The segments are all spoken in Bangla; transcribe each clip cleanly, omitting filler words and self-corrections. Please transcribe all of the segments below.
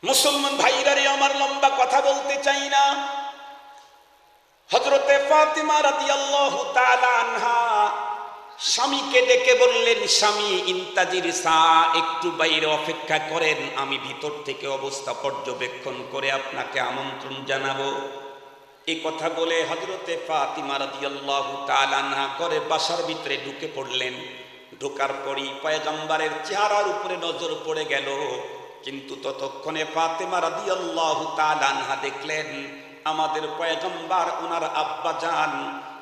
মুসলমান ভাইরা রে আমার, লম্বা কথা বলতে চাই না। হযরতে ফাতিমা রাদিয়াল্লাহু তাআলা আনহা স্বামীকে ডেকে বললেন, স্বামী ইন্তাজির সা, একটু বাইরে অপেক্ষা করেন, আমি ভিতর থেকে অবস্থা পর্যবেক্ষণ করে আপনাকে আমন্ত্রণ জানাবো। এই কথা বলে হযরতে ফাতিমা রাদিয়াল্লাহু তাআলা আনহা করে বাসার ভিতরে ঢুকে পড়লেন। ঢোকার পরই পয়গম্বরের চেহারার উপরে নজর পড়ে গেল, কিন্তু ততক্ষণে ফাতিমা রাদিয়াল্লাহু তাআলা আনহা দেখলেন আমাদের পয়গম্বর ওনার আব্বা জান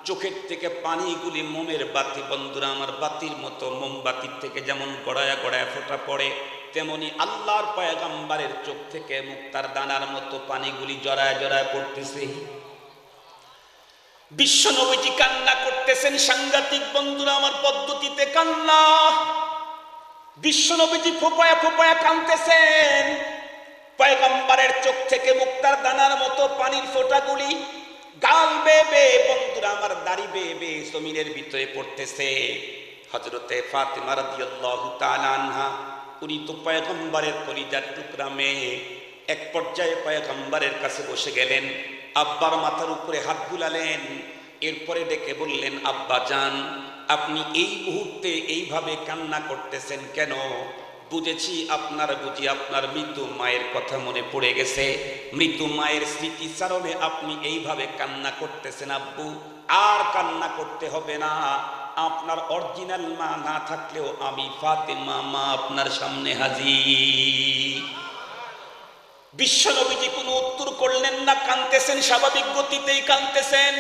চোখের থেকে পানিগুলি মোমের বাতি, বন্ধুরা আমার, বাতির মতো মোমবাতির থেকে যেমন গড়ায়া গড়ায়া ফোঁটা পড়ে, তেমনি আল্লাহর পয়গম্বরের চোখ থেকে মুক্তার দানার মতো পানিগুলি জড়ায় জড়ায় পড়তেছে। বিশ্ব নবীজি কান্না করতেছেন, সাংঘাতিক বন্ধুরা আমার পদ্ধতিতে কান্না। বিশ্ব নবীজি ফোঁপায়া ফোঁপায়া কাঁদতেছেন, পয়গম্বরের চোখ থেকে মুক্তার দানার মতো পানির ফোঁটাগুলি গাল বেয়ে বেয়ে, বন্ধুরা আমার, দাড়ি বেয়ে বেয়ে জমিনের ভিতরে পড়তেছে। হযরতে ফাতিমা রাদিয়াল্লাহু তাআলা আনহা, উনি তো পয়গম্বরের কলিজার টুকরা মেয়ে, এক পর্যায়ে পয়গম্বরের কাছে বসে গেলেন, আব্বার মাথার উপরে হাত বুলালেন, এরপরে ডেকে বললেন, আব্বা জান, আপনি এই মুহূর্তে এইভাবে কান্না করতেছেন কেন? বুঝেছি আপনার বুঝি আপনার মৃত মায়ের কথা মনে পড়ে গেছে, মৃত মায়ের স্মৃতিচারণে আপনি এইভাবে কান্না করতেছেন। আব্বু, আর কান্না করতে হবে না, আপনার অরিজিনাল মা না থাকলেও আমি ফাতেমা মা আপনার সামনে হাজির। বিশ্ব নবীজি কোনো উত্তর করলেন না, কাঁদতেছেন, স্বাভাবিক গতিতেই কাঁদতেছেন।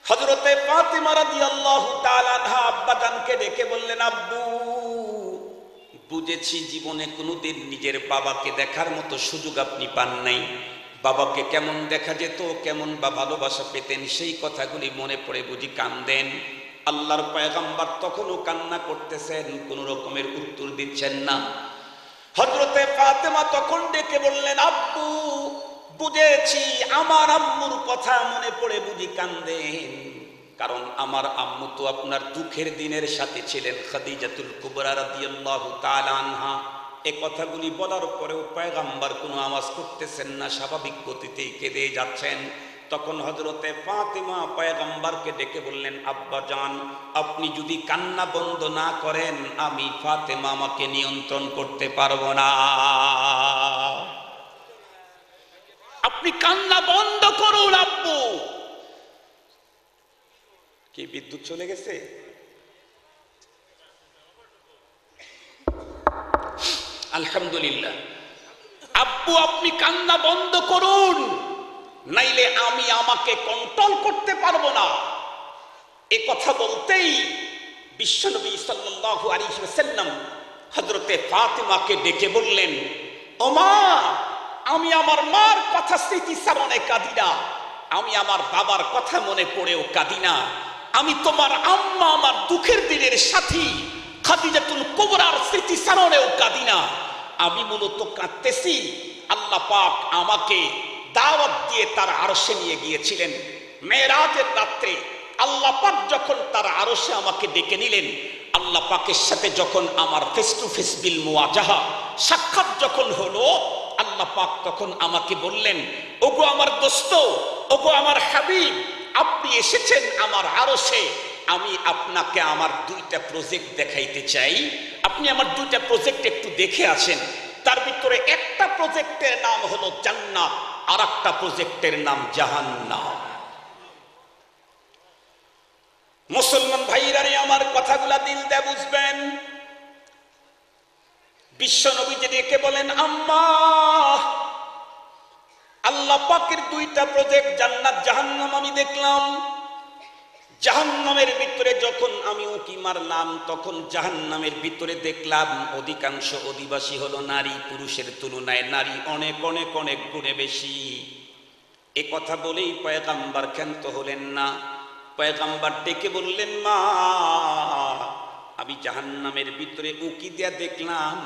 হযরতে ফাতিমা রাদিয়াল্লাহু তাআলা আনহা আব্বা জানকে ডেকে বললেন, আব্বু, বুঝেছি জীবনে কোনোদিন নিজের বাবাকে দেখার মতো সুযোগ আপনি পান নাই। বাবাকে কেমন দেখা যেত, কেমন বা ভালোবাসা পেতেন, সেই কথাগুলি মনে পড়ে বুঝি কান্দেন। আল্লাহর পয়গম্বর তখনও কান্না করতেছেন, কোন রকমের উত্তর দিচ্ছেন না। হযরতে ফাতেমা তখন ডেকে বললেন, আব্বু, বুঝেছি আমার আম্মুর কথা মনে পড়ে বুঝি কান্দেন, কারণ আমার আম্মু তো আপনার দুঃখের দিনের সাথে ছিলেন, খাদিজাতুল কুবরা রাদিয়াল্লাহু তাআলা আনহা। এই কথাগুলি বলার পরেও পয়গম্বর কোনো আওয়াজ করতেছেন না, স্বাভাবিক গতিতেই কেঁদে যাচ্ছেন। তখন হযরতে ফাতিমা পয়গম্বরকে ডেকে বললেন, আব্বা জান, আপনি যদি কান্না বন্ধ না করেন, আমি ফাতেমা আমাকে নিয়ন্ত্রণ করতে পারবো না। আপনি কান্না বন্ধ করুন আব্বু। কি বিদ্যুৎ চলে গেছে? আলহামদুলিল্লাহ। আব্বু, আপনি কান্না বন্ধ করুন, নাইলে আমি আমাকে কন্ট্রোল করতে পারবো না। এ কথা বলতেই বিশ্বনবী সাল্লাল্লাহু আলাইহি ওয়াসাল্লাম হযরতে ফাতিমাকে ডেকে বললেন, ও মা, আমি আমার মার কথা স্মৃতিচারণে কাঁদি না, আমি আমার বাবার কথা মনে পড়েও কাঁদি না, আমি তোমার আম্মা, আমার দুঃখের দিনের সাথী খাদিজাতুল কুবরার স্মৃতিচারণেও কাঁদি না। আমি মূলত কাঁদতেছি, আল্লাহ পাক আমাকে দাওয়াত দিয়ে তার আরশে নিয়ে গিয়েছিলেন। মেরাজের রাত্রে আল্লাহ পাক যখন তার আরশে আমাকে ডেকে নিলেন, আল্লাহ পাকের সাথে যখন আমার ফেস টু ফেস বিল মুওয়াজাহা, সাক্ষাৎ যখন হলো, আল্লাহ পাক তখন আমাকে বললেন, ওগো আমার দোস্ত, ওগো আমার হাবিব, আপনি এসেছেন আমার আরশে, আমি আপনাকে আমার দুইটা প্রজেক্ট দেখাইতে চাই, আপনি আমার দুইটা প্রজেক্ট একটু দেখে আসেন। তার ভিতরে একটা প্রজেক্টের নাম হলো জান্নাত, আর একটা প্রজেক্টের নাম জাহান্নাম। মুসলমান ভাইরা রে আমার, কথাগুলা দিল দিয়ে বুঝবেন। বিশ্ব নবীজি ডেকে বলেন, আম্মা, আল্লাহ পাকের দুইটা প্রজেক্ট জান্নাত জাহান্নাম আমি দেখলাম। জাহান্নামের ভিতরে যখন আমি উঁকি মারলাম, তখন জাহান্নামের ভিতরে দেখলাম অধিকাংশ অধিবাসী হলো নারী, পুরুষের তুলনায় নারী অনেক অনেক অনেক গুণে বেশি। এ কথা বলেই পয়গম্বর ক্ষান্ত হলেন না। পয়গম্বর ডেকে বললেন, মা, আমি জাহান্নামের ভিতরে উঁকি দিয়া দেখলাম,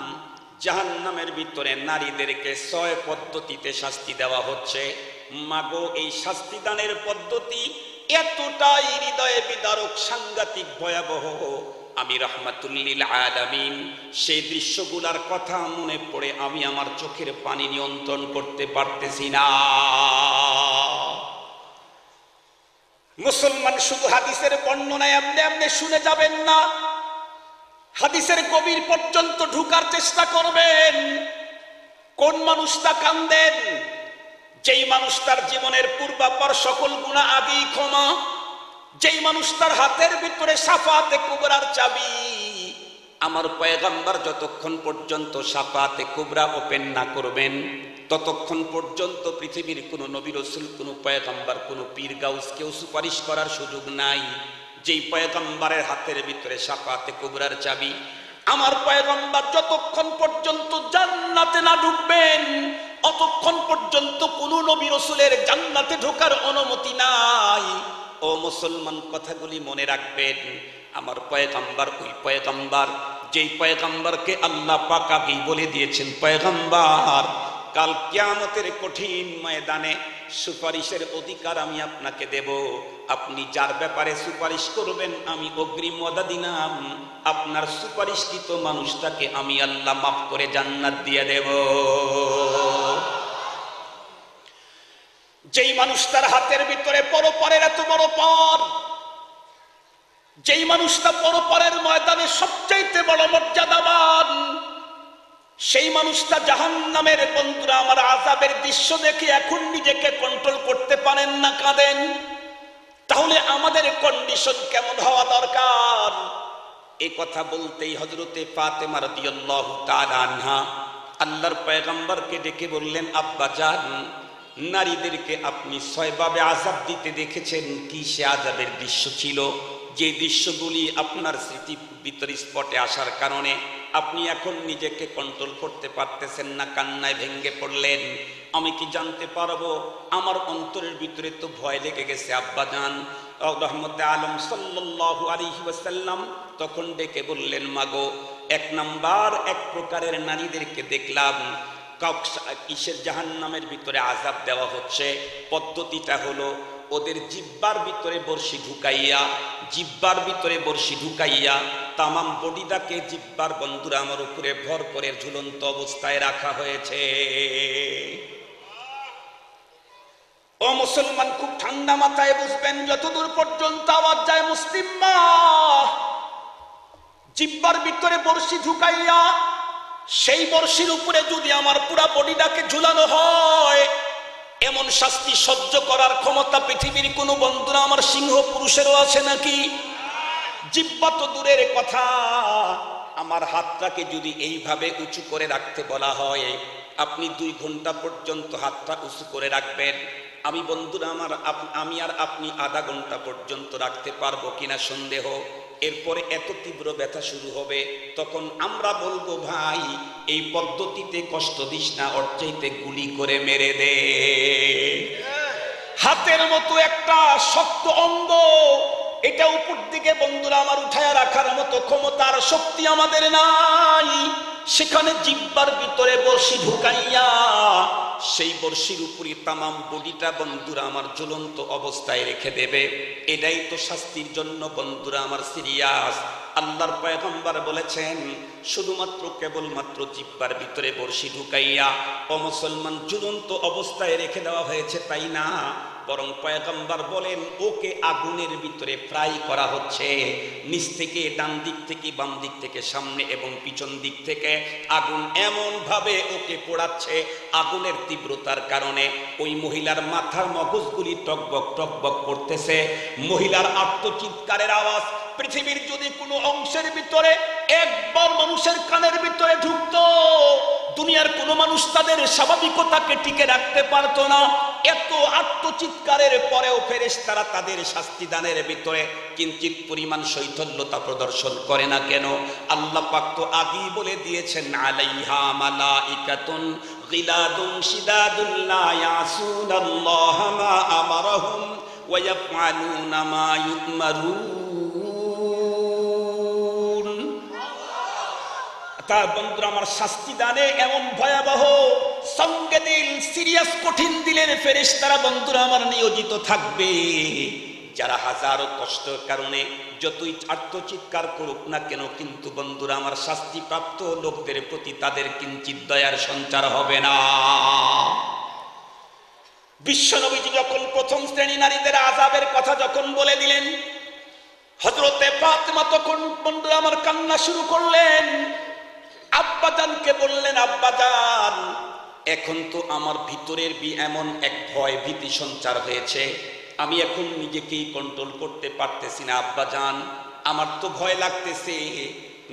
জাহান্নামের ভিতরে নারীদেরকে 6 পদ্ধতিতে শাস্তি দেওয়া হচ্ছে। মাগো, এই শাস্তি দানের পদ্ধতি এতটাই হৃদয়ে বিদারক, সাংঘাতিক, ভয়াবহ। আমি রাহমাতুল লিল আলামিন সেই দৃশ্যগুলার কথা মনে পড়ে আমি আমার চোখের পানি নিয়ন্ত্রণ করতে পারতেছি না। মুসলমান শুধু হাদিসের বর্ণনায় এমনি এমনি শুনে যাবেন না, হাদিসের গভীর পর্যন্ত ঢুকার চেষ্টা করবেন। কোন মানুষটা কান্দেন? যেই মানুষটার জীবনের পূর্বাপর সকল গুনাহ আগেই ক্ষমা, যেই মানুষটার হাতের ভিতরে শাফাতে কুবরার চাবি। আমার পয়গম্বর যতক্ষণ পর্যন্ত শাফাতে কুবরা ওপেন না করবেন ততক্ষণ পর্যন্ত পৃথিবীর কোনো নবী রাসূল, কোনো পয়গম্বর, কোনো পীর গাউস কেউ সুপারিশ করার সুযোগ নাই। যেই পয়গম্বরের হাতের ভিতরে শাফাতে কুবরার চাবি, আমার পয়গম্বর যতক্ষণ পর্যন্ত জান্নাতে না ঢুকবেন অতক্ষণ পর্যন্ত কোনো নবী রাসূলের জান্নাতে ঢোকার অনুমতি নাই। ও মুসলমান, কথাগুলি মনে রাখবেন। আমার পয়গম্বর ওই পয়গম্বর যেই পয়গম্বরকে আল্লাহ পাক আগেই বলে দিয়েছেন, পয়গম্বর কাল কিয়ামতের কঠিন ময়দানে সুপারিশের অধিকার আমি আপনাকে দেব। আপনি যার ব্যাপারে সুপারিশ করবেন আমি অগ্রিম ওয়াদা দিলাম আপনার সুপারিশকৃত মানুষটাকে আমি আল্লাহ মাফ করে জান্নাত দিয়ে দেব। যেই মানুষটার হাতের ভিতরে পরপারের এত বড় পাওয়ার, যেই মানুষটা পরপারের ময়দানে সবচাইতে বড় মর্যাদাবান, সেই মানুষটা জাহান্নামের, বন্ধুরা আমার, আযাবের দৃশ্য দেখে এখন নিজেকে কন্ট্রোল করতে পারেন না, কাঁদেন। তাহলে আমাদের কন্ডিশন কেমন হওয়া দরকার? এই কথা বলতেই হযরতে ফাতেমা রাদিয়াল্লাহু তাআলা আনহা আল্লাহর পয়গম্বরকে ডেকে বললেন, আব্বা জান, নারীদেরকে আপনি 6 ভাবে আযাব দিতে দেখেছেন, কি সে আযাবের দৃশ্য ছিল? যে দৃশ্যগুলি আপনার স্মৃতির ভিতরে স্পটে আসার কারণে আপনি এখন নিজেকে কন্ট্রোল করতে পারতেছেন না, কান্নায় ভেঙে পড়লেন। আমি কি জানতে পারবো? আমার অন্তরের ভিতরে তো ভয় লেগে গেছে আব্বা জান। রহমতে আলম সাল্লাল্লাহু আলাইহি ওয়াসাল্লাম তখন ডেকে বললেন, মাগো, 1 নাম্বার, এক প্রকারের নারীদেরকে দেখলাম কিসের জাহান্নামের ভিতরে আযাব দেওয়া হচ্ছে। পদ্ধতিটা হলো ওদের জিহ্বার ভিতরে বর্শি ঢুকাইয়া, জিহ্বার ভিতরে বর্শি ঢুকাইয়া তামাম বডিটাকে জিহ্বার, বন্ধুরা আমার, উপরে ভর করে ঝুলন্ত অবস্থায় রাখা হয়েছে। ও মুসলমান, খুব ঠান্ডা মাথায় বুঝবেন, যতদূর পর্যন্ত আওয়াজ যায় মুসলিম মা, জিহ্বার ভিতরে বর্শি ঢুকাইয়া সেই বর্শির উপরে যদি আমার পুরা বডিটাকে ঝুলানো হয়, এমন শাস্তি সহ্য করার ক্ষমতা পৃথিবীর কোন, বন্ধুরা আমার, সিংহ পুরুষেরও আছে নাকি? জিহ্বা তো দূরের কথা, আমার হাতটাকে যদি এইভাবে উঁচু করে রাখতে বলা হয়, আপনি 2 ঘন্টা পর্যন্ত হাতটা উঁচু করে রাখবেন। আমি, বন্ধুরা আমার, আমি আর আপনি আধা ঘন্টা পর্যন্ত রাখতে পারবো কিনা সন্দেহ। এরপরে এত তীব্র ব্যথা শুরু হবে, তখন আমরা বলবো, ভাই এই পদ্ধতিতে কষ্ট দিস না, ওর চাইতে গুলি করে মেরে দে। হাতের মতো একটা শক্ত অঙ্গ, এটা উপর দিকে, বন্ধুরা আমার, উঠায় রাখার মতো ক্ষমতার শক্তি আমাদের নাই। সেখানে জিহ্বার ভিতরে বর্শি ঢুকাইয়া সেই বর্শির উপরে তামাম বডিটা, বন্ধুরা আমার, ঝুলন্ত অবস্থায় রেখে দেবে। এটাই তো শাস্তির জন্য, বন্ধুরা আমার, সিরিয়াস। আল্লাহর পয়গম্বর বলেছেন, শুধুমাত্র কেবলমাত্র জিহ্বার ভিতরে বর্শি ঢুকাইয়া ও মুসলমান ঝুলন্ত অবস্থায় রেখে দেওয়া হয়েছে তাই না, বরং পয়গম্বর বলেন ওকে আগুনের ভিতরে ফ্রাই করা হচ্ছে। নিচ থেকে, ডান দিক থেকে, বাম দিক থেকে, সামনে এবং পিছন দিক থেকে আগুন এমন ভাবে ওকে পোড়াচ্ছে, আগুনের তীব্রতার কারণে ওই মহিলার মাথার মগজগুলি টকবক টকবক করতেছে। মহিলার আর্তচিৎকারের আওয়াজ পৃথিবীর যদি কোনো অংশের ভিতরে একবার মানুষের কানের ভিতরে ঢুকতো, দুনিয়ার কোনো মানুষ তাদের স্বাভাবিকতাকে টিকে রাখতে পারতো না। এত আত্মচিৎকারের পরেও ফেরেশতারা তাদের শাস্তি দানের ভিতরে কিঞ্চিত পরিমাণ শৈথল্যতা প্রদর্শন করে না কেন? আল্লাহ পাক তো আগেই বলে দিয়েছেন, আলাইহা মালাইকাতুন গিলাদুন শিদাদুন লা ইয়াসুনাল্লাহা মা আমারাহুম ওয়া ইয়াফআলুনা মা ইউমারুন। তার, বন্ধুরা আমার, শাস্তি দানে এমন ভয়াবহ, সঙ্গে দিল, সিরিয়াস, কঠিন দিলের ফেরেশতারা, বন্ধুরা আমার, নিয়োজিত থাকবে। যারা হাজারো কষ্টের কারণে যতই আর্তচিৎকার করুক না কেন, কিন্তু বন্ধুরা আমার, শাস্তিপ্রাপ্ত লোকদের প্রতি তাদের কিঞ্চিত দয়ার সঞ্চার হবে না। বিশ্বনবীজি যখন প্রথম শ্রেণী নারীদের আযাবের কথা যখন বলে দিলেন, হযরতে ফাতেমা তখন বন্ধুরা আমার কান্না শুরু করলেন। আব্বাজানকে বললেন, আব্বাজান, এখন তো আমার ভিতরের এমন এক ভয় ভীতি সঞ্চার হয়েছে, আমি এখন নিজেকেই কন্ট্রোল করতে পারতেছি না। আব্বাজান, আমার তো ভয় লাগতেছে,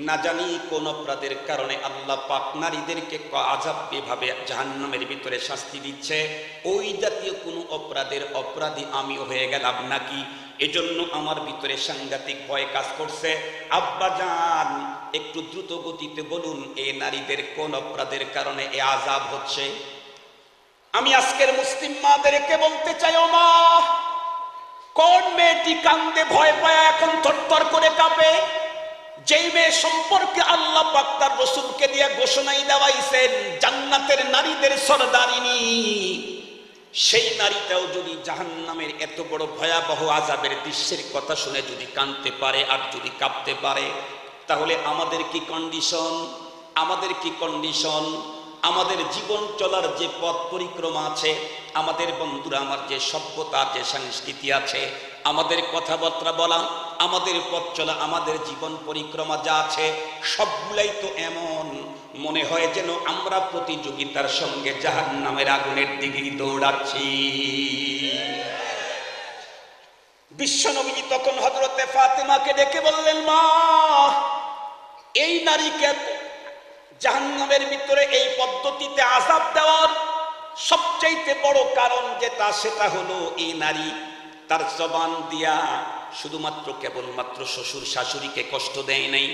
না জানি কোন অপরাধের কারণে আল্লাহ পাক নারীদেরকে আযাব এভাবে জাহান্নামের ভিতরে শাস্তি দিচ্ছে, ওই জাতীয় কোনো অপরাধের অপরাধী আমিও হয়ে গেলাম নাকি? এজন্য আমার ভিতরে সাংঘাতিক ভয় কাজ করছে। আব্বাজান, একটু দ্রুত গতিতে বলুন, এই নারীদের কোন অপরাধের কারণে এ আযাব হচ্ছে? আমি আজকের মুসলিম মাদেরকে বলতে চাই, ও মা, কোন মেয়েটি কান্দে ভয় পায় এখন থরথর করে কাঁপে? যেই মেয়ে সম্পর্কে আল্লাহ পাক তার রাসূলকে দিয়ে ঘোষণাই দেওয়াইছেন জান্নাতের নারীদের সরদারিনী, সেই নারীটাও যদি জাহান্নামের এত বড় ভয়াবহ আযাবের দৃশ্যের কথা শুনে যদি কাঁদতে পারে আর যদি কাঁপতে পারে, তাহলে আমাদের কি কন্ডিশন? আমাদের কি কন্ডিশন? আমাদের জীবন চলার যে পথ পরিক্রমা আছে, আমাদের বন্ধুরা আমার যে সভ্যতা, যে সংস্কৃতি আছে, আমাদের কথাবার্তা বলা, আমাদের পথ চলা, আমাদের জীবন পরিক্রমা যা আছে, সবগুলাই তো এমন মনে হয় যেন আমরা প্রতিযোগিতার সঙ্গে জাহান্নামের আগুনের দিকেই দৌড়াচ্ছি। বিশ্বনবী তখন হযরতে ফাতেমাকে ডেকে বললেন, মা, এই নারীকে জাহান্নামের ভিতরে এই পদ্ধতিতে আযাব দেওয়ার সবচাইতে বড় কারণ যেটা, সেটা হলো এই নারী তার জবান দিয়া শুধুমাত্র কেবলমাত্র শ্বশুর শাশুড়িকে কষ্ট দেয় নাই,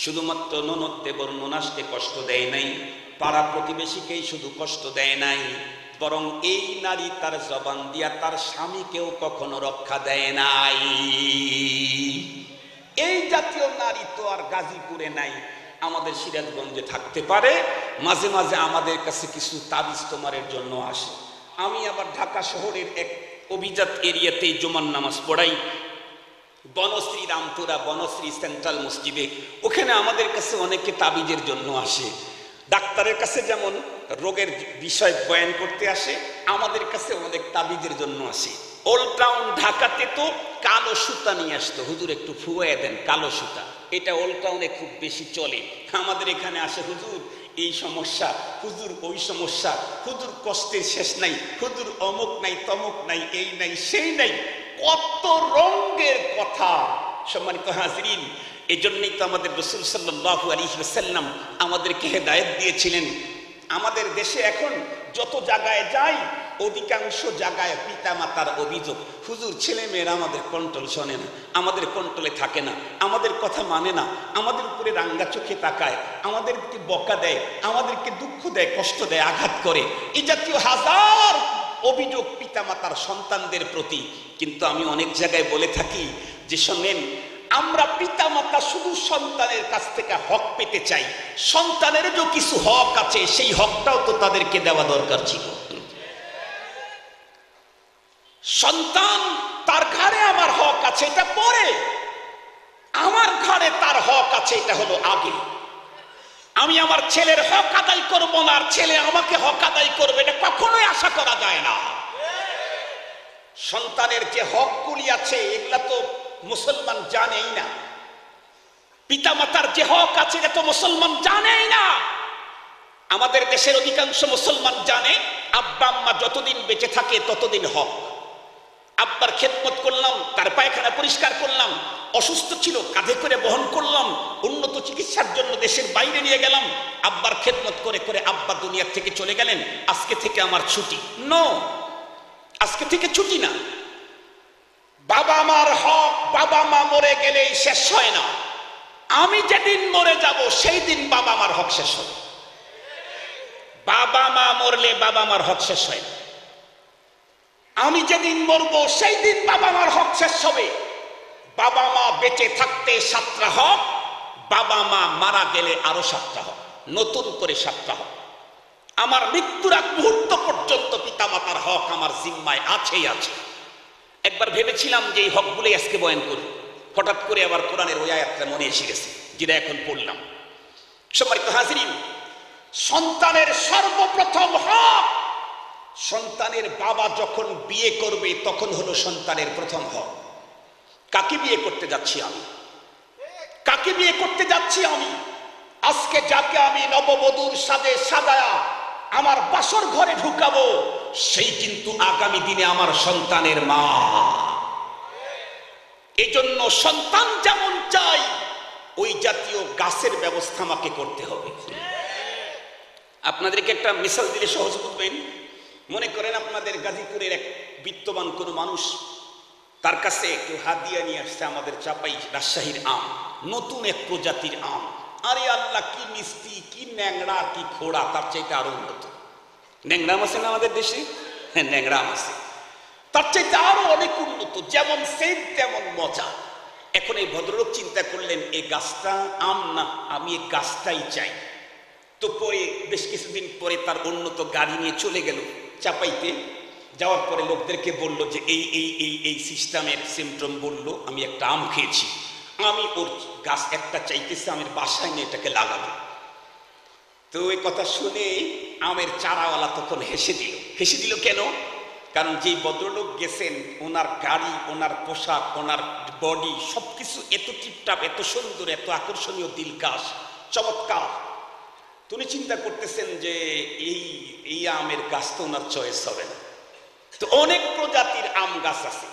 শুধুমাত্র ননদ দেবর ননাসকে কষ্ট দেয় নাই, পাড়া প্রতিবেশীকেই শুধু কষ্ট দেয় নাই, বরং এই নারী তার জবান দিয়া তার স্বামীকেও কখনো রক্ষা দেয় নাই। এই জাতীয় নারী তো আর গাজীপুরে নাই, আমাদের সিরাজগঞ্জে থাকতে পারে। মাঝে মাঝে আমাদের কাছে কিছু তাবিজ তোমারের জন্য আসে। আমি আবার ঢাকা শহরের এক অভিজাত এরিয়াতেই জুমার নামাজ পড়াই, বনশ্রী রামপুরা, বনশ্রী সেন্ট্রাল মসজিদে। ওখানে আমাদের কাছে অনেকে তাবিজের জন্য আসে। ডাক্তারের কাছে যেমন রোগের বিষয় বয়ান করতে আসে, আমাদের কাছে অনেক তাবিজের জন্য আসে। ওল্ড টাউন ঢাকাতে তো কালো সুতা নিয়ে আসতো, হুজুর একটু ফুয়াইয়া দেন কালো সুতা, এটা ওল্ড টাউনে খুব বেশি চলে। আমাদের এখানে আসে, হুজুর এই সমস্যা, হুজুর ওই সমস্যা, হুজুর কষ্টের শেষ নাই, হুজুর অমুক নাই তমুক নাই, এই নাই সেই নাই, কত রঙের কথা। সম্মানিত হাজরিন, এই জন্যই তো আমাদের রাসূল সাল্লাল্লাহু আলাইহি ওয়াসাল্লাম আমাদেরকে হেদায়েত দিয়েছিলেন। আমাদের দেশে এখন যত জায়গায় যাই, অধিকাংশ জায়গায় পিতা মাতার অভিযোগ, হুজুর ছেলে মেয়েরা আমাদের কন্ট্রোল শোনে না, আমাদের কন্ট্রোলে থাকে না, আমাদের কথা মানে না, আমাদের উপরে রাঙ্গা চোখে তাকায়, আমাদেরকে বকা দেয়, আমাদেরকে দুঃখ দেয়, কষ্ট দেয়, আঘাত করে, এই জাতীয় হাজার অভিযোগ পিতা মাতার সন্তানদের প্রতি। কিন্তু আমি অনেক জায়গায় বলে থাকি যে শোনেন, আমরা পিতা মাতা শুধু সন্তানের কাছ থেকে হক পেতে চাই, সন্তানের যে কিছু হক আছে সেই হকটাও তো তাদেরকে দেওয়া দরকার ছিল। সন্তান তার ঘাড়ে আমার হক আছে এটা পরে, আমার ঘাড়ে তার হক আছে এটা হলো আগে। আমি আমার ছেলের হক আদায় করবো না আর ছেলে আমাকে হক আদায় করবে, এটা কখনোই আশা করা যায় না। সন্তানের যে হকগুলি আছে এগুলা তো মুসলমান জানেই না, পিতা মাতার যে হক আছে এটা তো মুসলমান জানেই না। আমাদের দেশের অধিকাংশ মুসলমান জানে আব্বা আম্মা যতদিন বেঁচে থাকে ততদিন হক। আব্বার খেদমত করলাম, তার পায়খানা পরিষ্কার করলাম, অসুস্থ ছিল কাঁধে করে বহন করলাম, উন্নত চিকিৎসার জন্য দেশের বাইরে নিয়ে গেলাম, আব্বার খেদমত করে করে আব্বা দুনিয়ার থেকে চলে গেলেন, আজকে থেকে আমার ছুটি। নো, আজকে থেকে ছুটি না। বাবা মার হক বাবা মা মরে গেলেই শেষ হয় না, আমি যেদিন মরে যাব সেই দিন বাবা মার হক শেষ হবে। বাবা মা মরলে বাবা মার হক শেষ হয় না, আমি যেদিন মরবো সেই দিন বাবা মার হক শেষ হবে। বাবা মা বেঁচে থাকতে 7টা হক, বাবা মা মারা গেলে আরো 7টা হক, নতুন করে 7টা হক। আমার মৃত্যুর আগ মুহূর্ত পর্যন্ত পিতা মাতার হক আমার জিম্মায় আছেই আছে। একবার ভেবেছিলাম যে এই হকগুলো আজকে বয়ান করব, হঠাৎ করে আবার কোরআনের ওই আয়াতটা মনে এসে গেছে যেটা এখন পড়লাম। সম্মানিত হাজিরিন, সন্তানের সর্বপ্রথম হক, সন্তানের বাবা যখন বিয়ে করবে তখন হলো সন্তানের প্রথম হক। কাকে বিয়ে করতে যাচ্ছি আমি? কাকে বিয়ে করতে যাচ্ছি আমি? আজকে যাকে আমি নববধূর সাজে সাজায়া আমার বাসর ঘরে ঢুকাবো, সেই কিন্তু আগামী দিনে আমার সন্তানের মা। এই জন্য সন্তান যেমন চাই ওই জাতীয় গাছের ব্যবস্থা আমাকে করতে হবে। আপনাদেরকে একটা মিসাল দিলে সহজ বুঝবেন। মনে করেন আপনাদের গাজীপুরের এক বিত্তবান কোনো মানুষ, তার কাছে কেউ হাদিয়া নিয়ে আসছে আমাদের চাপাই রাজশাহীর আম, নতুন এক প্রজাতির আম। আরে আল্লাহ, কি মিষ্টি, কি ন্যাংড়া, কি খোড়া, তার চাইতে আরো উন্নত। ন্যাংরা আম আছে না আমাদের দেশে? হ্যাঁ, ন্যাংরা আম আছে, তার চাইতে আরো অনেক উন্নত, যেমন সেন্ট তেমন মজা। এখন এই ভদ্রলোক চিন্তা করলেন এই গাছটা আম না, আমি এই গাছটাই চাই। তো পরে বেশ কিছুদিন পরে তার উন্নত গাড়ি নিয়ে চলে গেল চাপাইতে। যাওয়ার পরে লোকদেরকে বলল যে এই এই এই এই সিস্টেমের সিমটম বলল, আমি একটা আম খেয়েছি, আমি ওর গাছ একটা চাইতেছি, আমের বাসায় নিয়ে এটাকে লাগাবো। তো এই কথা শুনে আমের চারাওয়ালা তখন হেসে দিল। হেসে দিল কেন? কারণ যেই ভদ্রলোক গেছেন, ওনার গাড়ি, ওনার পোশাক, ওনার বডি সবকিছু এত টিপটাপ, এত সুন্দর, এত আকর্ষণীয়, দিলকাশ, চমৎকার। তুমি চিন্তা করতেছেন যে এই আমের গাছ তো ওনার চয়েস হবে না। তো অনেক প্রজাতির আম গাছ আছে,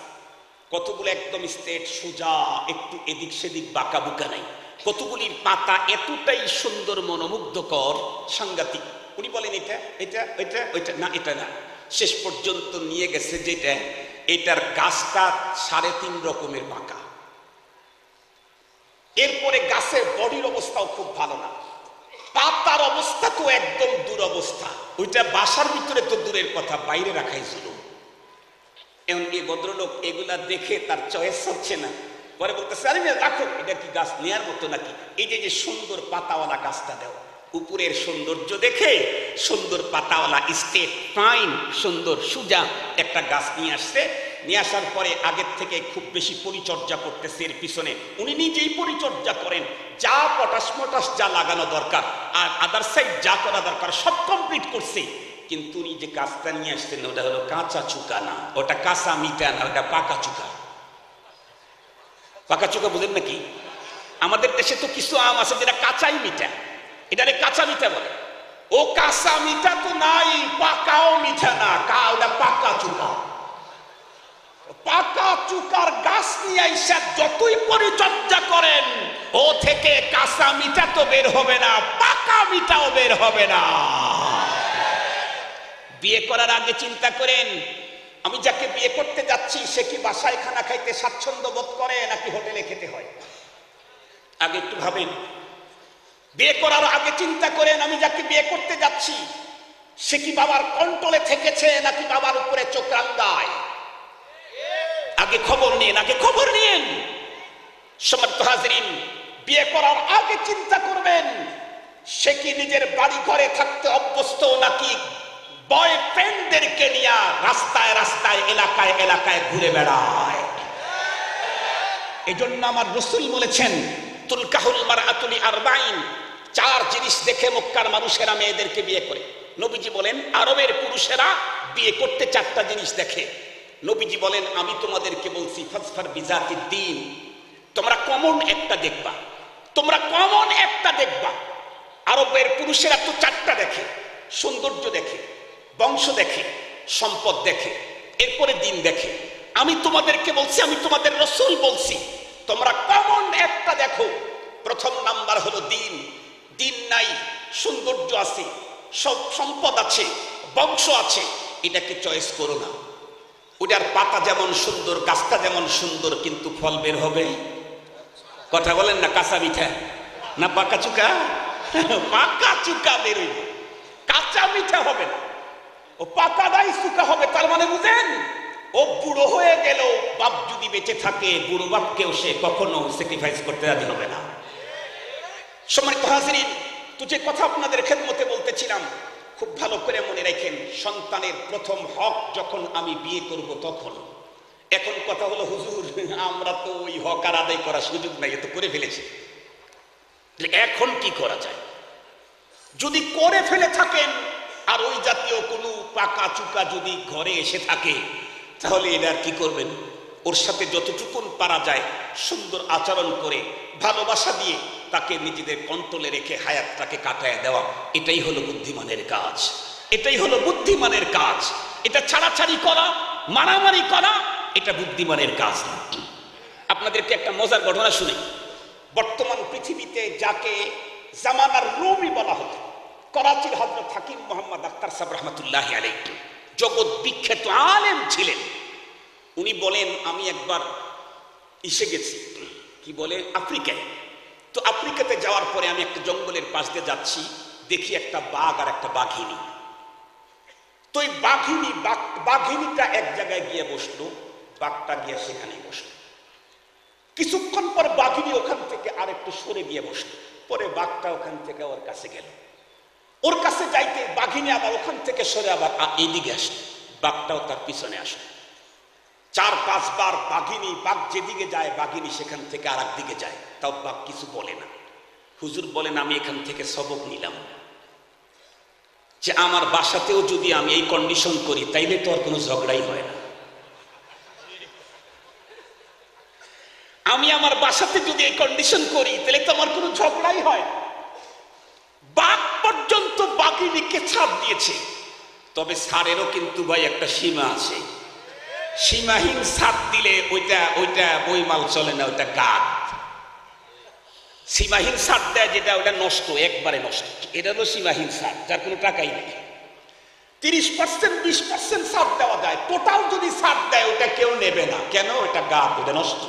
কতগুলো একদম স্ট্রেট সোজা, একটু এদিক সেদিক বাঁকা বুকা নাই। কতগুলির পাতা এতটাই সুন্দর, মনোমুগ্ধকর, সাংঘাতিক। উনি বলেন এটা এটা এটা ওইটা না, এটা না। শেষ পর্যন্ত নিয়ে গেছে যেটা, এটার গাছটা 3.5 রকমের বাঁকা। এরপরে গাছের বডির অবস্থাও খুব ভালো না, পাতার অবস্থা তো একদম দুরবস্থা। ওইটা বাসার ভিতরে তো দূরের কথা, বাইরে রাখাই জরুরি। এমনকি ভদ্রলোক এগুলা দেখে তার চয়েস হচ্ছে না, পরে বলতেছে আরে রাখো, এটা কি গাছ নেয়ার মতো নাকি? এই যে সুন্দর পাতাওয়ালা গাছটা দাও। উপরের সৌন্দর্য দেখে সুন্দর পাতাওয়ালা স্টেট ফাইন সুন্দর সুজা একটা গাছ নিয়ে আসছে। নিয়ে আসার পরে আগের থেকে খুব বেশি পরিচর্যা করতেছে এর পিছনে। উনি নিজেই পরিচর্যা করেন, যা পটাশ মটাশ যা লাগানো দরকার আর আদার সাইড যা করা দরকার সব কমপ্লিট করছে। কিন্তু উনি যে গাছটা নিয়ে আসছেন ওটা হলো কাঁচা চুকা না, ওটা কাঁচা মিঠা না, ওটা পাকা চুকা। পাকা চুকা বুঝেন নাকি? আমাদের দেশে তো কিছু আম আছে যেটা কাঁচাই মিঠা, এটারে কাঁচা মিঠা বলে। ও কাঁচা মিঠা তো নাই, পাকাও মিঠা না, ওটা পাকা চুকা। পাকা চুকার গাছ নিয়ে আইসা যতই পরিচর্যা করেন, ও থেকে কাঁচা মিঠা তো বের হবে না, পাকা মিঠাও বের হবে না। বিয়ে করার আগে চিন্তা করেন, আমি যাকে বিয়ে করতে যাচ্ছি সে কি বাসায় খানা খাইতে স্বাচ্ছন্দ্য বোধ করে নাকি হোটেলে খেতে হয়? আগে একটু ভাবেন। বিয়ে করার আগে চিন্তা করেন, আমি যাকে বিয়ে করতে যাচ্ছি সে কি বাবার কন্ট্রোলে থেকেছে নাকি বাবার উপরে চোখ রাঙায়? আগে খবর নিন, আগে খবর নিন। সম্মানিত হাজিরিন, বিয়ে করার আগে চিন্তা করবেন সে কি নিজের বাড়ি ঘরে থাকতে অভ্যস্ত নাকি বয়ফ্রেন্ডদেরকে নিয়ে রাস্তায় রাস্তায় এলাকায় এলাকায় ঘুরে বেড়ায়। এজন্য আমার রাসূল বলেছেন তুলকাহুল মারআতুল আরবাইন, 4 জিনিস দেখে মক্কার মানুষেরা মেয়েদেরকে বিয়ে করে। নবীজি বলেন আরবের পুরুষেরা বিয়ে করতে 4টা জিনিস দেখে। নবীজি বলেন আমি তোমাদেরকে বলছি ফাসফার বিজাতিদ দ্বীন, তোমরা কমন একটা দেখবা, তোমরা কমন একটা দেখবা। আরবের পুরুষেরা তো 4টা দেখে, সৌন্দর্য দেখে, বংশ দেখে, সম্পদ দেখে, এরপরে দিন দেখে। আমি তোমাদেরকে বলছি, আমি তোমাদের রাসূল বলছি তোমরা কমন একটা দেখো। প্রথম নাম্বার হলো দিন। দিন নাই, সৌন্দর্য আছে, সব সম্পদ আছে, বংশ আছে, এটাকে চয়েস করো না। ওটার পাতা যেমন সুন্দর, গাছটা যেমন সুন্দর, কিন্তু ফল বের হবে, কথা বলেন না, কাঁচা মিঠা না পাকা চুকা? পাকা চুকা বেরোইবে, কাঁচা মিঠা হবে না, ও পাকাটাই চুকা হবে। তার মানে বুঝেন, ও বুড়ো হয়ে গেল, বাপ যদি বেঁচে থাকে বুড়ো বাপকেও সে কখনো স্যাক্রিফাইস করতে রাজি হবে না। সম্মানিত হাজিরিন, তো যে কথা আপনাদের খেদমতে বলতেছিলাম, খুব ভালো করে মনে রাখেন, সন্তানের প্রথম হক যখন আমি বিয়ে করব তখন এখন কথা হলো হুজুর আমরা তো ওই হক আর আদায় করার সুযোগ নাই, তো করে ফেলেছি, এখন কি করা যায়? যদি করে ফেলে থাকেন আর ওই জাতীয় কোনো পাকা চুকা যদি ঘরে এসে থাকে, তাহলে এটার কি করবেন? ওর সাথে যতটুকুন পারা যায় সুন্দর আচরণ করে ভালোবাসা দিয়ে তাকে নিজেদের কন্ট্রোলে রেখে হায়াতটাকে কাটায় দেওয়া, এটাই হলো বুদ্ধিমানের কাজ, এটাই হলো বুদ্ধিমানের কাজ। এটা ছাড়াছাড়ি করা, মারামারি করা, এটা বুদ্ধিমানের কাজ না। আপনাদেরকে একটা মজার ঘটনা শুনি। বর্তমান পৃথিবীতে যাকে জামানার রুমি বলা হতো, করাচির হযরত হাকিম মোহাম্মদ আখতার সাহেব রহমতুল্লাহি আলাইহি জগৎ বিখ্যাত আলেম ছিলেন। উনি বলেন, আমি একবার এসে গেছি, কি বলে, আফ্রিকায়। তো আফ্রিকাতে যাওয়ার পরে আমি একটা জঙ্গলের পাশ দিয়ে যাচ্ছি, দেখি একটা বাঘ আর একটা বাঘিনী। তো এই বাঘিনীটা এক জায়গায় গিয়ে বসলো, বাঘটা গিয়ে সেখানে বসলো। কিছুক্ষণ পর বাঘিনী ওখান থেকে আর একটু সরে গিয়ে বসলো, পরে বাঘটা ওখান থেকে ওর কাছে গেল। ওর কাছে যাইতে বাঘিনী আবার ওখান থেকে সরে আবার এইদিকে আসলো, বাঘটাও তার পিছনে আসলো। 4-5 বার বাঘ যেদিকে যায় বাঘিনী সেখান থেকে আর একদিকে যায়, তাও বাঘ কিছু বলে না। হুজুর বলেন, আমি এখান থেকে সবক নিলাম যে আমার বাসাতেও যদি আমি এই কন্ডিশন করি তাইলে তো আর কোনো ঝগড়াই হয় না। আমি আমার বাসাতে যদি এই কন্ডিশন করি তাহলে তো আমার কোনো ঝগড়াই হয় না। বাঘ পর্যন্ত বাঘিনীকে ছাড় দিয়েছে, তবে ছাড়েরও কিন্তু ভাই একটা সীমা আছে। সীমাহীন ছাড় দিলে ওইটা বইমাল চলে না, ওইটা গাদ। সীমাহীন ছাড় দেয় যেটা, ওটা নষ্ট, একবারে নষ্ট। এটা হলো সীমাহীন ছাড়, যার কোনো টাকাই নেই। 30%, 20% ছাড় দেওয়া যায়, টোটাল যদি ছাড় দেয় ওটা কেউ নেবে না। কেন? ওটা গাদ, ওটা নষ্ট।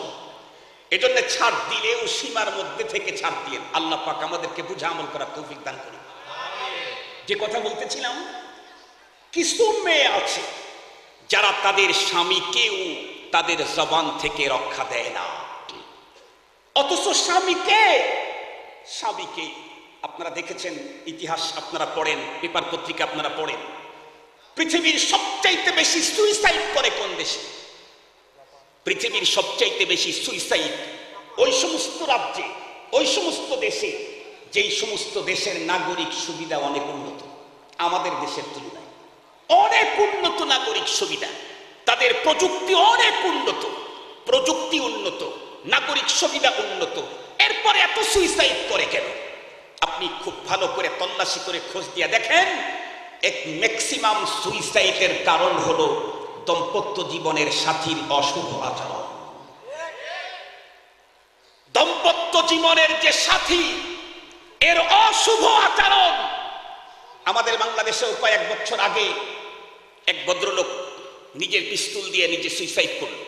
এজন্য ছাড় দিলেও সীমার মধ্যে থেকে ছাড় দিয়ে আল্লাহ পাক আমাদেরকে বুঝে আমল করার তৌফিক দান করুন। যে কথা বলতেছিলাম, কিছু মেয়ে আছে যারা তাদের স্বামীকেও তাদের জবান থেকে রক্ষা দেয় না, অথচ স্বামীকে আপনারা দেখেছেন, ইতিহাস আপনারা পড়েন, পেপার পত্রিকা আপনারা পড়েন, পৃথিবীর সবচাইতে বেশি সুইসাইড করে কোন দেশে? পৃথিবীর সবচাইতে বেশি সুইসাইড ওই সমস্ত রাজ্যে, ওই সমস্ত দেশে, যেই সমস্ত দেশের নাগরিক সুবিধা অনেক উন্নত, আমাদের দেশের তুলনায় অনেক উন্নত নাগরিক সুবিধা। তাদের প্রযুক্তি অনেক উন্নত, প্রযুক্তি উন্নত, নাগরিক সুবিধা উন্নত, এরপরে এত সুইসাইড করে কেন? আপনি খুব ভালো করে তল্লাশি করে খোঁজ দিয়ে দেখেন, এক ম্যাক্সিমাম সুইসাইডের কারণ হলো দাম্পত্য জীবনের সাথীর অশুভ আচরণ। দাম্পত্য জীবনের যে সাথী, এর অশুভ আচরণ। আমাদের বাংলাদেশেও কয়েক বছর আগে এক ভদ্রলোক নিজের পিস্তল দিয়ে নিজে সুইসাইড করল।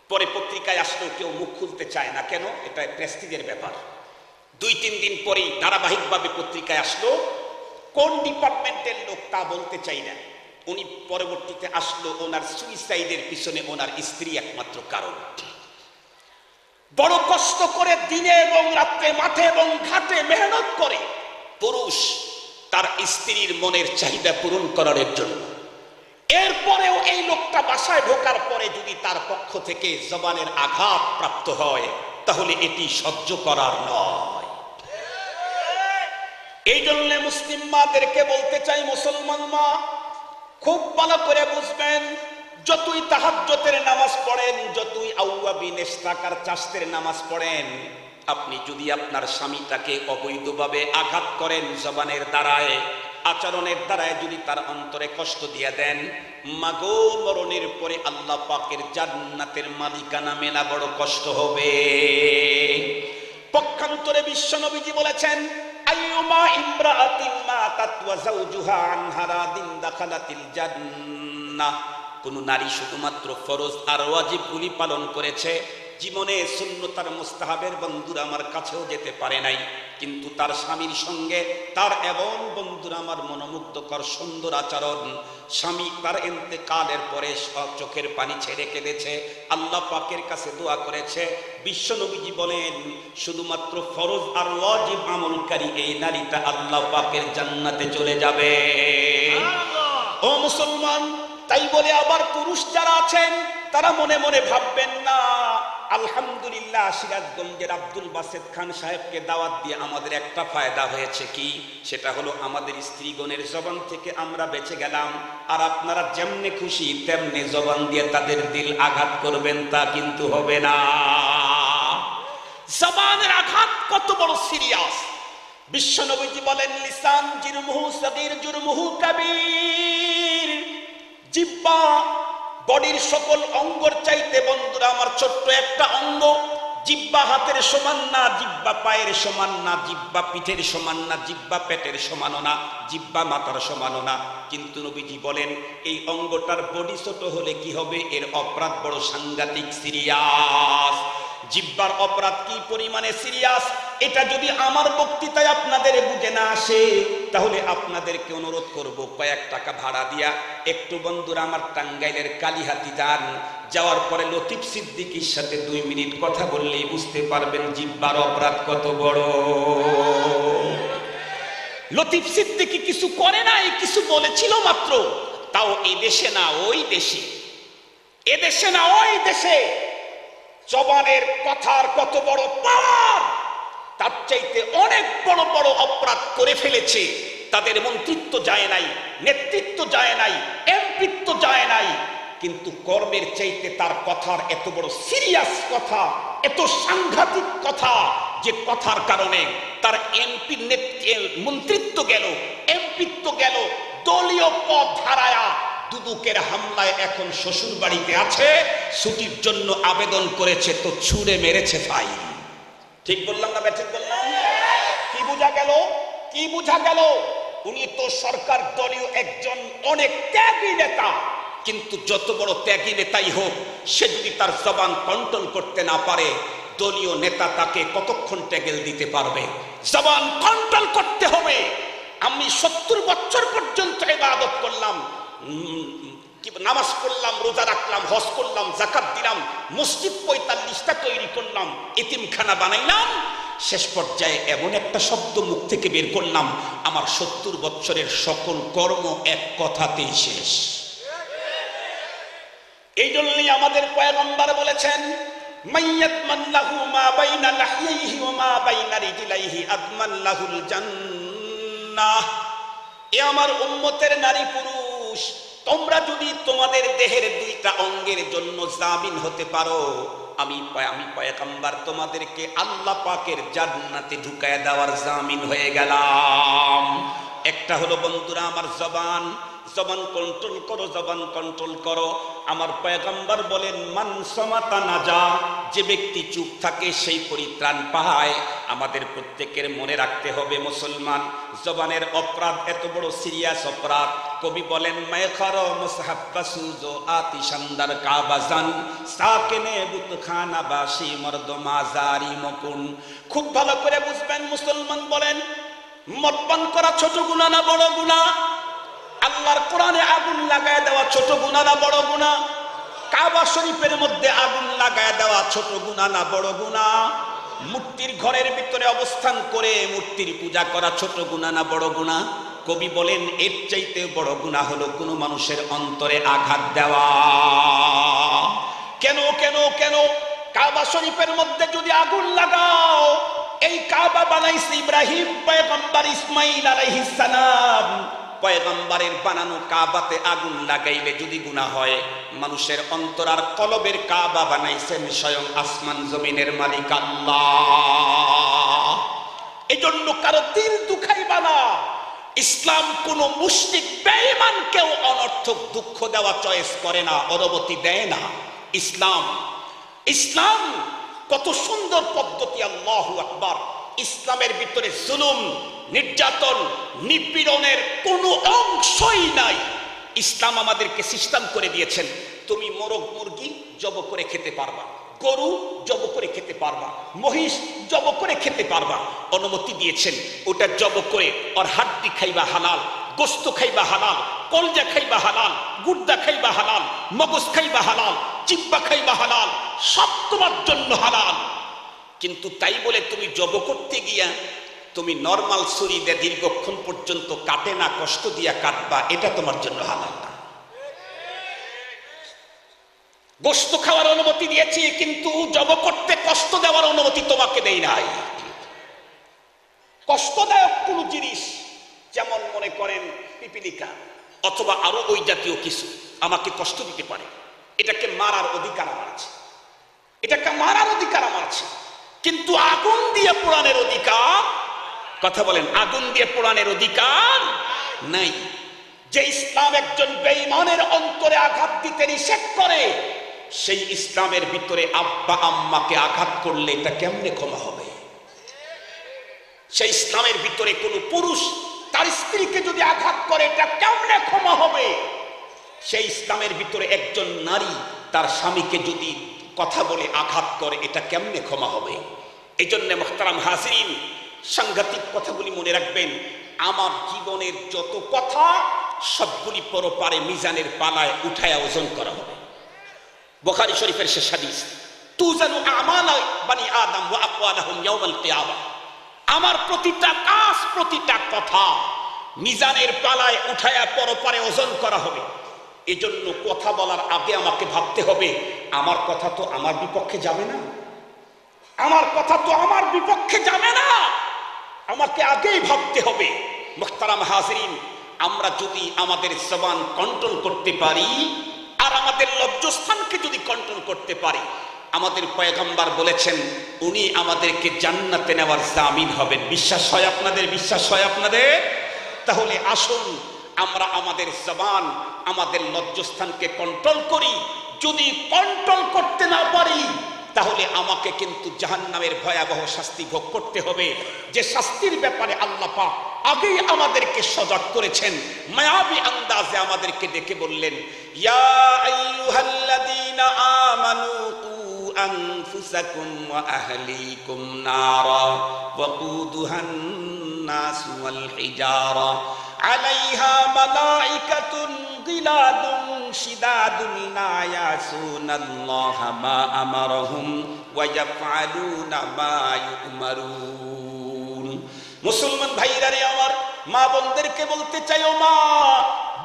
পরে পত্রিকায় আসলো, কেউ মুখ খুলতে চায় না, কেন? এটা প্রেস্টিজের ব্যাপার। 2-3 দিন পরেই ধারাবাহিকভাবে পত্রিকায় আসলো, কোন ডিপার্টমেন্টের লোক তা বলতে চাই না। উনি পরবর্তীতে আসলো, ওনার সুইসাইডের পিছনে ওনার স্ত্রী একমাত্র কারণ। বড় কষ্ট করে দিনে এবং রাত্রে মাঠে এবং ঘাটে মেহনত করে পুরুষ তার স্ত্রীর মনের চাহিদা পূরণ করার জন্য। এরপরেও এই লোকটা বাসায় ঢোকার পরে যদি তার পক্ষ থেকে জবানের আঘাত প্রাপ্ত হয়, তাহলে এটি সহ্য করার নয়। এই জন্য মুসলিম মাদেরকে বলতে চাই, মুসলমান মা খুব ভালো করে বুঝবেন, যতই তাহাজ্জুদের নামাজ পড়েন, যতই আউয়াবিন ইস্তাকার চাষতের নামাজ পড়েন, আপনি যদি আপনার স্বামীটাকে অবৈধভাবে আঘাত করেন, জবানের দ্বারায়, আচরণের দ্বারায় যদি তার অন্তরে কষ্ট দিয়ে দেন, মাগো মরণের পরে আল্লাহ পাকের জান্নাতের মালিকানা মেলা বড় কষ্ট হবে। পক্ষান্তরে বিশ্বনবীজি বলেছেন, আইয়ুমা ইমরাআতিন মাতাত ওয়া যাওজুহা আনহা রাদিন দাখালাতিল জান্নাহ। কোন নারী শুধুমাত্র ফরজ আর ওয়াজিবগুলি পালন করেছে, জীবনে সুন্নত আর মুস্তাহাবের বন্ধুরা আমার কাছেও যেতে পারে নাই, কিন্তু তার স্বামীর সঙ্গে তার এবং বন্ধুরা আমার মনোমুগ্ধকর সুন্দর আচরণ, স্বামী তার ইন্তেকালের পরে চোখের পানি ছেড়ে কেঁদেছে, আল্লাহ পাকের কাছে দোয়া করেছে। বিশ্বনবীজি বলেন, শুধুমাত্র ফরজ আর ওয়াজিব আমলকারী এই নারীটা আল্লাহ পাকের জান্নাতে চলে যাবে। ও মুসলমান, তাই বলে আবার পুরুষ যারা আছেন তারা মনে মনে ভাববেন না, আলহামদুলিল্লাহ সিরাজগঞ্জের আব্দুল বাসেত খান সাহেবকে দাওয়াত দিয়ে আমাদের একটা ফায়দা হয়েছে কি, সেটা হলো আমাদের স্ত্রীগণের জবান থেকে আমরা বেঁচে গেলাম। আর আপনারা যেমনে খুশি তেমনি জবান দিয়ে তাদের দিল আঘাত করবেন, তা কিন্তু হবে না। জবানের আঘাত কত বড় সিরিয়াস। বিশ্বনবীজি বলেন, লিসান জিরমুহু সগীর জুরমুহু কাবীর। জিহ্বা বডির সকল অঙ্গর চাইতে বন্ধুরা আমার ছোট্ট একটা অঙ্গ। জিহ্বা হাতের সমান না, জিহ্বা পায়ের সমান না, জিহ্বা পিঠের সমান না, জিহ্বা পেটের সমানও না, জিহ্বা মাথার সমানও না। কিন্তু নবীজি বলেন এই অঙ্গটার বডি ছোট হলে কি হবে, এর অপরাধ বড় সাংঘাতিক সিরিয়াস। জিহ্বার অপরাধ কি পরিমাণে সিরিয়াস, এটা যদি আমার বক্তৃতায় আপনাদের বুঝে না আসে, তাহলে আপনাদেরকে অনুরোধ করব কয়েক টাকা ভাড়া দিয়া একটু বন্ধুরা আমার টাঙ্গাইলের কালীহাতি যান, যাওয়ার পরে লতিফ সিদ্দিকীর সাথে 2 মিনিট কথা বললেই বুঝতে পারবেন জিহ্বার অপরাধ কত বড়। লতিফ সিদ্দিকী কিছু করে নাই, কিছু বলেছিল মাত্র, তাও এই দেশে না ওই দেশে, এ দেশে না ওই দেশে জবানের কথার কত বড় পাওয়ার, তার চাইতে অনেক বড় বড় অপরাধ করে ফেলেছে। তাদের মন্ত্রিত্ব যায় নাই, নেতৃত্ব যায় নাই, এমপিত্ব যায় নাই, কিন্তু কর্মের চাইতে তার কথার এত বড় সিরিয়াস কথা, এত সাংঘাতিক কথা, যে কথার কারণে তার এমপি মন্ত্রিত্ব গেল, এমপিত্ব গেল, দলীয় পদ হারায়া দুদুকের হামলায় এখন শ্বশুর বাড়িতে আছে, ছুটির জন্য আবেদন করেছে তো ছুঁড়ে মেরেছে ফাইল। ঠিক বললাম না ঠিক বললাম? কি বোঝা গেল? কি বোঝা গেল? উনি তো সরকার দলীয় একজন অনেক ত্যাগী নেতা, কিন্তু যত বড় ত্যাগী নেতাই হোক, সে যদি তার জবান কন্ট্রোল করতে না পারে, দলীয় নেতা তাকে কতক্ষণ ট্যাগেল দিতে পারবে? জবান কন্ট্রোল করতে হবে। আমি 70 বছর পর্যন্ত ইবাদত করলাম, নামাজ পড়লাম, রোজা রাখলাম, হজ করলাম, যাকাত দিলাম, মসজিদ 45টা তৈরি করলাম, এতিমখানা বানাইলাম, শেষ পর্যায়ে এমন একটা শব্দ মুখ থেকে বের করলাম, আমার 70 বছরের সকল কর্ম এক কথাতেই শেষ। এই জন্যই আমাদের পয়গম্বর বলেছেন, মাইয়াতমান লাহু মা বাইনা লাহইহি ওয়া মা বাইনা রিজলাইহি আদমান লাহুল জান্নাহ। এ আমার উম্মতের নারী পুরুষ, তোমরা যদি তোমাদের দেহের 2টা অঙ্গের জন্য জামিন হতে পারো, আমি পয়গম্বর তোমাদেরকে আল্লাহ পাকের জান্নাতে ঢুকায় দেওয়ার জামিন হয়ে গেলাম। একটা হলো বন্ধুরা আমার জবান, জবান কন্ট্রোল করো, জবান কন্ট্রোল করো। আমার পয়গম্বর বলেন, মান সামাতা নাজা, যে ব্যক্তি চুপ থাকে সেই পরিত্রাণ পায়। আমাদের প্রত্যেকের মনে রাখতে হবে মুসলমান, জবানের অপরাধ এত বড় সিরিয়াস অপরাধ। কবি বলেন, মায়খারো মুসহাব্বাসু জো আতিশান্দার কাবাজান সাকেনে বুতখানা বাসি মর্দ মাজারি মকুন। খুব ভালো করে বুঝবেন মুসলমান, বলেন মদপান করা ছোট গুনাহ না বড় গুনাহ? আল্লাহর কোরআনে আগুন লাগায় দেওয়া ছোট গুনাহ না বড় গুনাহ? কাবা শরীফের মধ্যে আগুন লাগায় দেওয়া ছোট গুনাহ না বড় গুনাহ? মূর্তির ঘরের ভিতরে অবস্থান করে মূর্তির পূজা করা ছোট গুনাহ না বড় গুনাহ? কবি বলেন, এর চাইতে বড় গুনাহ হলো কোনো মানুষের অন্তরে আঘাত দেওয়া। কেন কেন কেন? কাবা শরীফের মধ্যে যদি আগুন লাগাও, এই কাবা বানাইছে ইব্রাহিম পয়গম্বর, ইসমাইল আলাইহিস সালাম, পয়গম্বরের বানানো কাবাতে আগুন লাগাইলে যদি গুনাহ হয়, মানুষের অন্তর আর কলবের কাবা বানাইছেন স্বয়ং আসমান জমিনের মালিক আল্লাহ। এজন্য কারো দিল দুখাইবা না। ইসলাম কোন মুশরিক বেঈমানকেও অনর্থক দুঃখ দেওয়া চয়েস করে না, অনুমতি দেয় না। ইসলাম কত সুন্দর পদ্ধতি, আল্লাহু আকবার। ইসলামের ভিতরে জুলুম, নির্যাতন, নিপীড়নের কোনো অংশই নাই। ইসলাম আমাদেরকে সিস্টেম করে দিয়েছেন, তুমি মোরগ মুরগি জব করে খেতে পারবা, গরু জব করে খেতে পারবা, মহিষ জব করে খেতে পারবা, অনুমতি দিয়েছেন। ওটা জব করে ওর হাড্ডি খাইবা হালাল, গোস্ত খাইবা হালাল, কলজা খাইবা হালাল, গুর্দা খাইবা হালাল, মগজ খাইবা হালাল, জিহ্বা খাইবা হালাল, সব তোমার জন্য হালাল। কিন্তু তাই বলে তুমি জব করতে গিয়া তুমি নরমাল ছুরি দিয়ে দীর্ঘক্ষণ পর্যন্ত কাটে না, কষ্ট দিয়া কাটবা, এটা তোমার জন্য হালাল না। গোশত খাওয়ার অনুমতি দিয়েছি, কিন্তু জব করতে কষ্ট দেওয়ার অনুমতি তোমাকে দেই নাই। কষ্টদায়ক কোন জিনিস, যেমন মনে করেন পিপিলিকা অথবা আরো ওই জাতীয় কিছু আমাকে কষ্ট দিতে পারে, এটাকে মারার অধিকার আমার আছে, এটাকে মারার অধিকার আমার আছে। কিন্তু আগুন দিয়ে পোড়ানোর অধিকার, কথা বলেন, আগুন দিয়ে পোড়ানোর অধিকার নাই। যে ইসলাম একজন বেঈমানের অন্তরে আঘাত দিতে নিষেধ করে, সেই ইসলামের ভিতরে আব্বা আম্মাকে আঘাত করলে এটা কেমনে ক্ষমা হবে? সেই ইসলামের ভিতরে কোন পুরুষ তার স্ত্রীকে যদি আঘাত করে, এটা কেমনে ক্ষমা হবে? সেই ইসলামের ভিতরে একজন নারী তার স্বামীকে যদি কথা বলে আঘাত করে, এটা কেমনে ক্ষমা হবে? এই জন্য মুহতারাম হাজিরিন, সাংঘাতিক কথাগুলি মনে রাখবেন। আমার জীবনের যত কথা সবগুলি পরপারে মিজানের পালায় উঠায়া ওজন করা হবে। বুখারী শরীফের শেষ হাদিস, তুজানু আমালা বানি আদম ওয়া আকওয়ালাহুম ইয়াউমাল কিয়ামাহ। আমার প্রতিটা কাজ, প্রতিটা কথা মিজানের পালায় উঠায়া পরপারে ওজন করা হবে। এজন্য কথা বলার আগে আমাকে ভাবতে হবে, আমার কথা তো আমার বিপক্ষে যাবে না, আমার কথা তো আমার বিপক্ষে যাবে না, আমাকে আগেই ভাবতে হবে। মুহতারাম হাজিরিন, আমরা যদি আমাদের জবান কন্ট্রোল করতে পারি আর আমাদের লজ্জাস্থানকে যদি কন্ট্রোল করতে পারি, আমাদের পয়গম্বর বলেছেন উনি আমাদেরকে জান্নাতে নেওয়ার জামিন হবেন। বিশ্বাস হয় আপনাদের? বিশ্বাস হয় আপনাদের? তাহলে আসুন আমরা আমাদের জবান, আমাদের লজ্জাস্থানকে কন্ট্রোল করি। যদি কন্ট্রোল করতে না পারি, তাহলে আমাকে কিন্তু জাহান্নামের ভয়াবহ শাস্তি ভোগ করতে হবে, যে শাস্তির ব্যাপারে আল্লাহ পাক আগেই আমাদেরকে সজাগ করেছেন। মায়াবী আন্দাজে আমাদেরকে ডেকে বললেন, ইয়া আইয়ুহাল্লাযীনা আমানু কু আনফুসাকুম ওয়া আহলিকুম নারা ওয়াকুদুহান নাস ওয়াল হিজারা আলাইহা মালাইকাতুন গিলাদুন শিদাদুন লা ইয়াসুনাল্লাহা মা আমারহুম ওয়া ইয়াফআলুনা মা ইউমারুন। মুসলমান ভাইরা রে আমার, মা বোনদেরকে বলতে চাই, ও মা,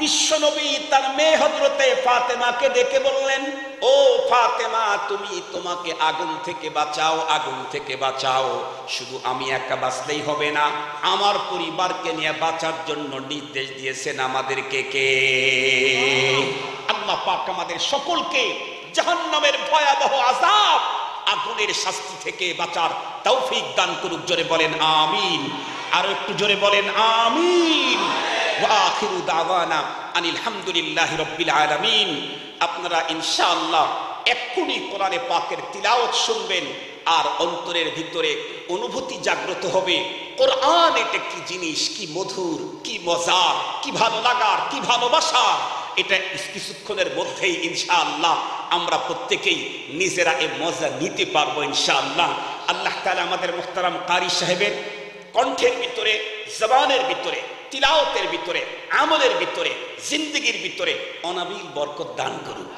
বিশ্ব নবী তার মেয়ে হযরতে ফাতেমাকে ডেকে বললেন, ও ফাতেমা, তুমি তোমাকে আগুন থেকে বাঁচাও, আগুন থেকে বাঁচাও। শুধু আমি একা বাঁচলেই হবে না, আমার পরিবারকে নিয়ে বাঁচার জন্য নির্দেশ দিয়েছেন আমাদেরকে কে? আল্লাহ পাক আমাদের সকলকে জাহান্নামের ভয়াবহ আযাব, আগুনের শাস্তি থেকে বাঁচার তৌফিক দান করুক। জোরে বলেন আমিন। আরো একটু জোরে বলেন আমিন। ওয়া আখিরু দাওয়ানা আনিল হামদুলিল্লাহি রাব্বিল আলামিন। আপনারা ইনশাআল্লাহ এক্ষুনি কোরআনে পাকের তিলাওয়াত শুনবেন আর অন্তরের ভিতরে অনুভূতি জাগ্রত হবে। কোরআন এটা কি জিনিস, কি মধুর, কি মজার, কি ভালো লাগার, কি ভালোবাসা, এটা কিছুক্ষণের মধ্যেই ইনশাআল্লাহ আমরা প্রত্যেকেই নিজেরা এই মজা নিতে পারবো ইনশাআল্লাহ। আল্লাহ তাআলা আমাদের মুহতারাম কারি সাহেবের কণ্ঠের ভিতরে, জবানের ভিতরে, তিলাওয়াতের ভিতরে, আমলের ভিতরে, জিন্দেগির ভিতরে অনাবিল বরকত দান করুন।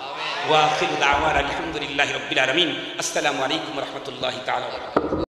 ওয়া আখিরু দাওয়ানা আলহামদুলিল্লাহি রাব্বিল আলামিন। আসসালামু আলাইকুম ওয়া রাহমাতুল্লাহি তাআলা ওয়া বারাকাতুহু।